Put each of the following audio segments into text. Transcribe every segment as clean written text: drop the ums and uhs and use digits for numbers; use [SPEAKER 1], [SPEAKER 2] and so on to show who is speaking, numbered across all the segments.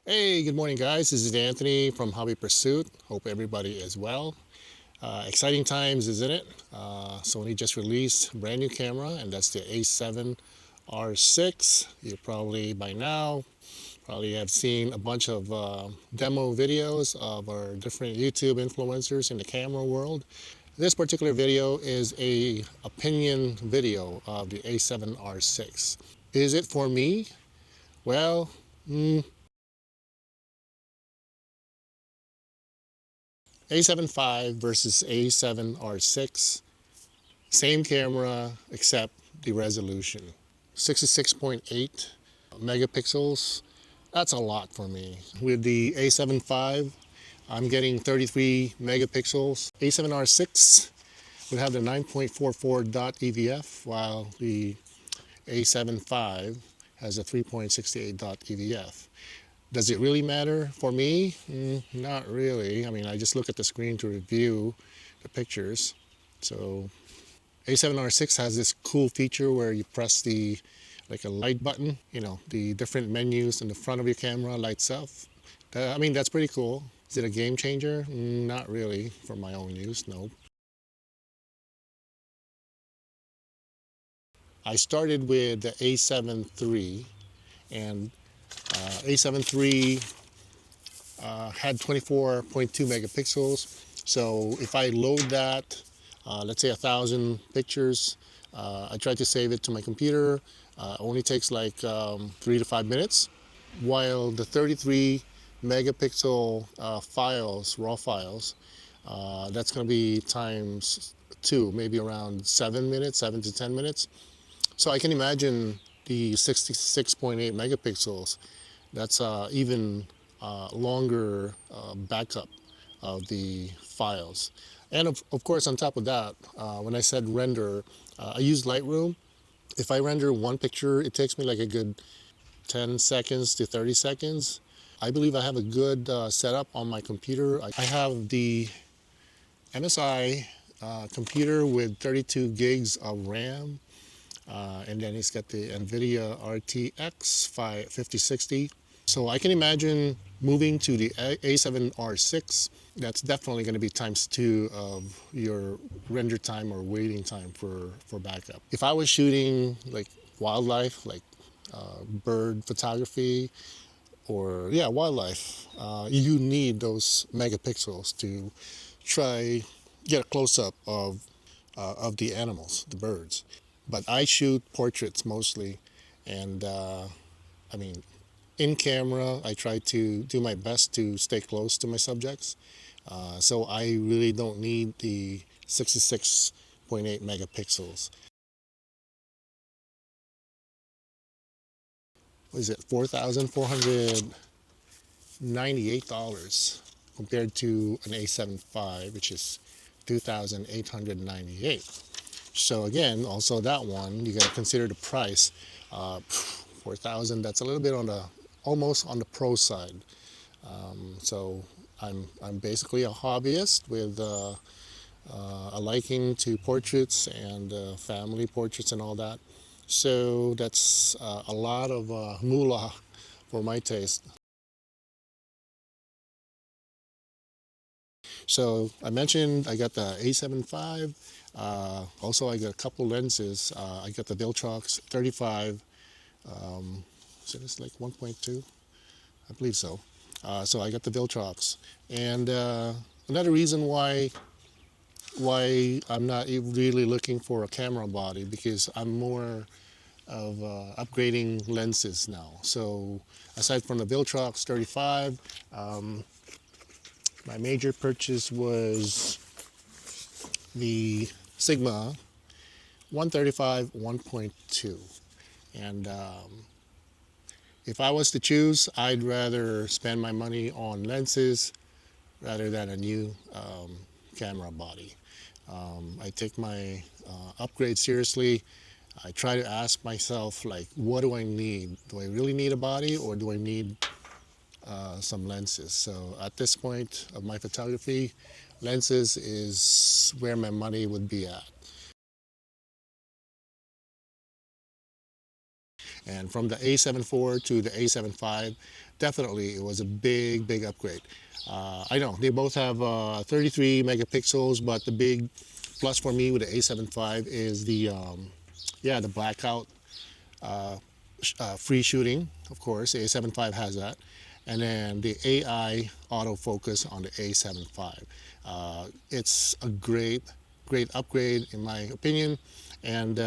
[SPEAKER 1] Hey, good morning, guys. This is Anthony from Hobby Pursuit. Hope everybody is well. Exciting times, isn't it? Sony just released a brand new camera, and that's the A7R6. You probably by now probably have seen a bunch of demo videos of our different YouTube influencers in the camera world. This particular video is a opinion video of the A7R6. Is it for me? Well, A7V versus A7R6, same camera except the resolution. 66.8 megapixels, that's a lot for me. With the A7V, I'm getting 33 megapixels. A7R6 would have the 9.44 dot EVF, while the A7V has a 3.68 dot EVF. Does it really matter for me? Not really. I mean, I just look at the screen to review the pictures. So A7R6 has this cool feature where you press the like a light button, the different menus in the front of your camera lights up. I mean, that's pretty cool. Is it a game changer? Not really for my own use, no. I started with the A7 III, and A7 III had 24.2 megapixels. So if I load that, let's say 1,000 pictures, I try to save it to my computer. Only takes like 3 to 5 minutes. While the 33 megapixel files, raw files, that's going to be times two, maybe around 7 minutes, 7 to 10 minutes. So I can imagine the 66.8 megapixels. That's even longer backup of the files. And of course, on top of that, when I said render, I use Lightroom. If I render one picture, it takes me like a good 10 seconds to 30 seconds. I believe I have a good setup on my computer. I have the MSI computer with 32 gigs of RAM, and then it's got the NVIDIA RTX 5060. So I can imagine moving to the A7R6. That's definitely going to be times two of your render time or waiting time for backup. If I was shooting like wildlife, like bird photography, or yeah, wildlife, you need those megapixels to try get a close-up of the animals, the birds. But I shoot portraits mostly, and I mean, in camera, I try to do my best to stay close to my subjects. So I really don't need the 66.8 megapixels. What is it, $4,498 compared to an A7V, which is 2,898. So again, also that one, you got to consider the price. 4,000, that's a little bit on the, almost on the pro side. So I'm basically a hobbyist with a liking to portraits and family portraits and all that. So that's a lot of moolah for my taste. So I mentioned I got the A7V. Also, I got a couple lenses. I got the Viltrox 35. So it's like 1.2, I believe so. So I got the Viltrox, and another reason why I'm not really looking for a camera body, because I'm more of upgrading lenses now. So aside from the Viltrox 35, my major purchase was the Sigma 135 1.2. And if I was to choose, I'd rather spend my money on lenses rather than a new camera body. I take my upgrade seriously. I try to ask myself, like, what do I need? Do I really need a body, or do I need some lenses? So at this point of my photography, lenses is where my money would be at. And from the A7 IV to the A7 V, definitely it was a big upgrade. I know they both have 33 megapixels, but the big plus for me with the A7 V is yeah, the blackout free shooting. Of course, the A7 V has that, and then the AI autofocus on the A7 V. It's a great upgrade in my opinion, and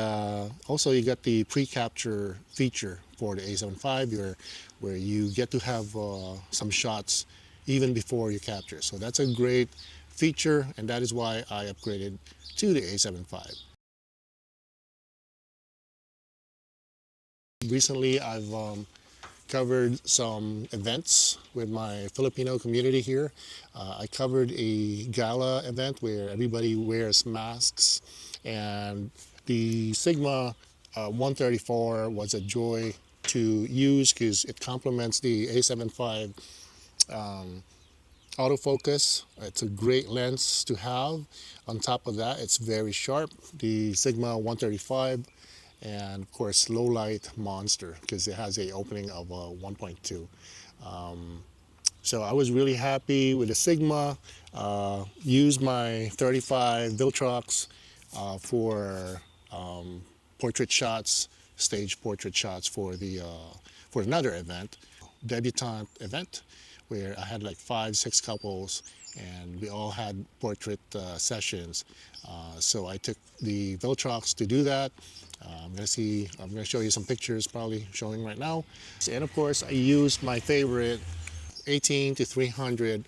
[SPEAKER 1] also you got the pre-capture feature for the A7 V, where you get to have some shots even before you capture. So that's a great feature, and that is why I upgraded to the A7 V. Recently, I've covered some events with my Filipino community here. I covered a gala event where everybody wears masks, and the Sigma 134 was a joy to use because it complements the A7 V autofocus. It's a great lens to have. On top of that, it's very sharp. The Sigma 135, and of course low light monster because it has a opening of 1.2. So I was really happy with the Sigma. Used my 35 Viltrox for portrait shots, stage portrait shots for another event, debutante event, where I had like 5, 6 couples, and we all had portrait sessions. So I took the Viltrox to do that. I'm gonna show you some pictures probably showing right now. And of course I used my favorite 18 to 300.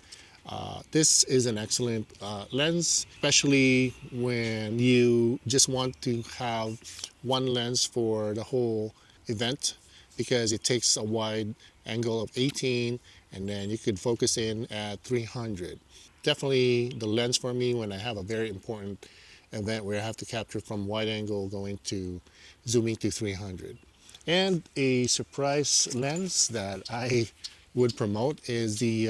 [SPEAKER 1] This is an excellent lens, especially when you just want to have one lens for the whole event, because it takes a wide angle of 18 and then you could focus in at 300. Definitely the lens for me when I have a very important event where I have to capture from wide angle going to zooming to 300. And a surprise lens that I would promote is the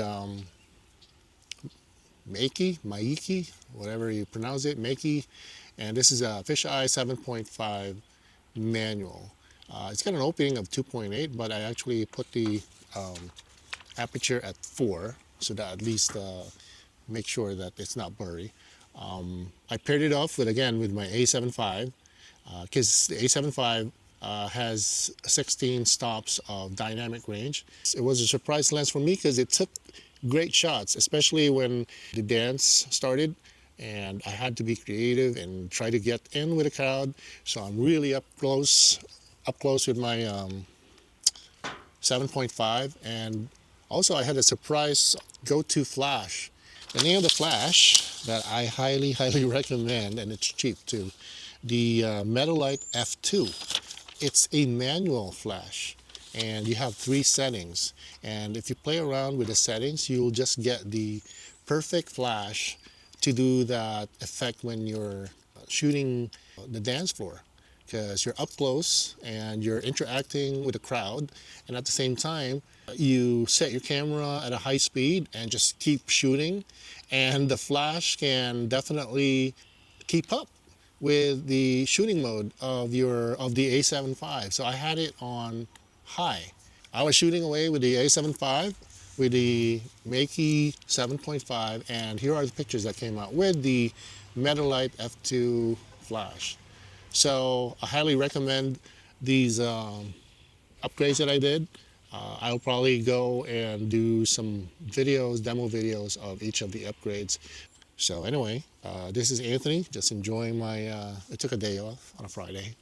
[SPEAKER 1] Maiki, whatever you pronounce it, Maiki. And this is a fisheye 7.5 manual. It's got an opening of 2.8, but I actually put the aperture at 4 so that at least make sure that it's not blurry. I paired it off with, again, with my A7 V, because the A7 V has 16 stops of dynamic range. It was a surprise lens for me because it took great shots, especially when the dance started and I had to be creative and try to get in with the crowd. So I'm really up close with my 7.5, and also I had a surprise go-to flash. The name of the flash that I highly recommend, and it's cheap too, the Metalite F2. It's a manual flash, and you have 3 settings. And if you play around with the settings, you'll just get the perfect flash to do that effect when you're shooting the dance floor, because you're up close and you're interacting with the crowd, and at the same time you set your camera at a high speed and just keep shooting, and the flash can definitely keep up with the shooting mode of the A7 V. So I had it on high. I was shooting away with the A7 V with the Makey 7.5, and here are the pictures that came out with the Metalite F2 flash. So I highly recommend these upgrades that I did. I'll probably go and do some videos, demo videos of each of the upgrades. So anyway, this is Anthony, just enjoying my, I took a day off on a Friday.